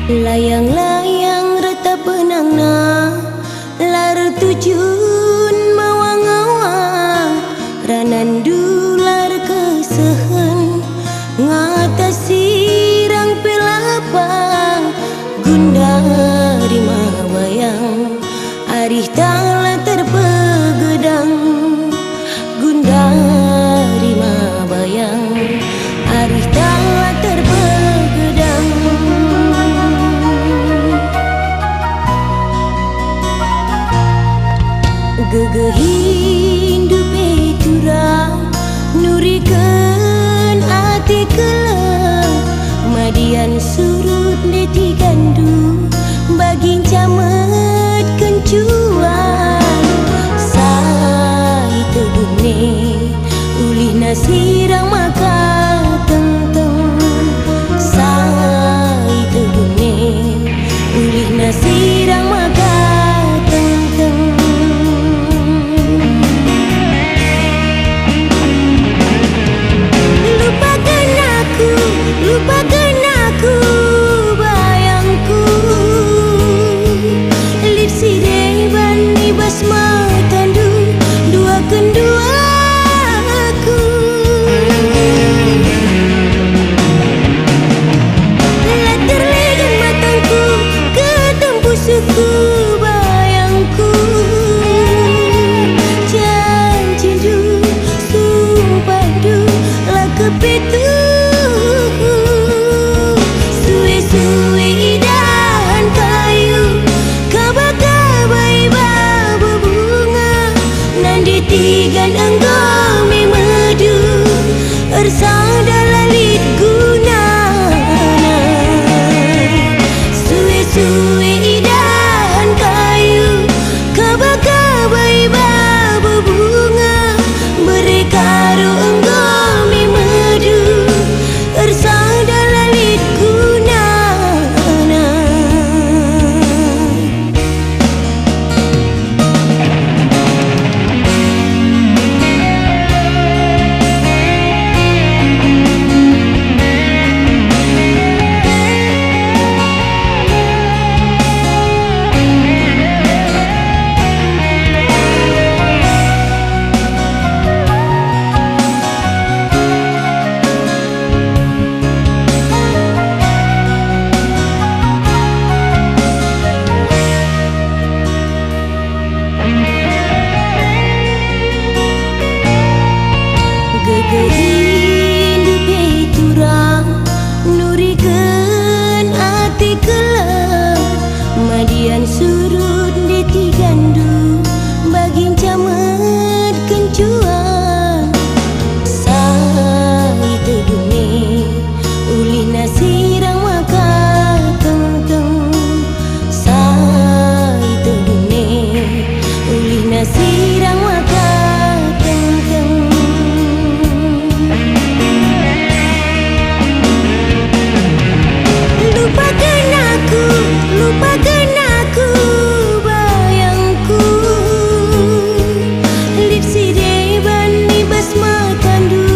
Layang-layang reta benangna lar tujun mawang-awang ranandular kesehen ngatasi rang pelapang gundari mabayang arih tala terpegedang gundari mabayang arih tala terpegedang gegehin dupe turang nurikeun ati keleng madian surut deti gandu baging camet kencuan sai tegune ulih nasirang maka tenteng sai tegune ulih nasirang maka tenteng. Lupakan aku bayangku lip sireh bani basma tandu dua kendua aku telah terlegan matangku ketempus suku bayangku janji du sumpah du lah kepitu tigan engkau memadu ersada lalit gunana suwe-suwe idahan kayu kabakabai babu bunga berekaru engkau memadu ersada lalit gunana. Gegehin dupe turang nurikeun ati keleng madian surut deti gandu baging camet kencuan sai tegune ulih nasirang maka tenteng sai tegune ulih nasirang maka tenteng. Lupakan aku bayangku lip sireh bani basma tandu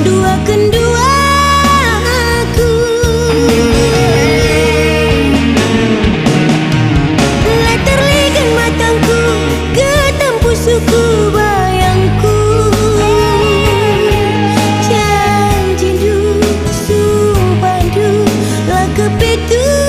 dua kendua aku telah terlegan matangku ketempus suku bayangku janji du sumpah du lah kepitu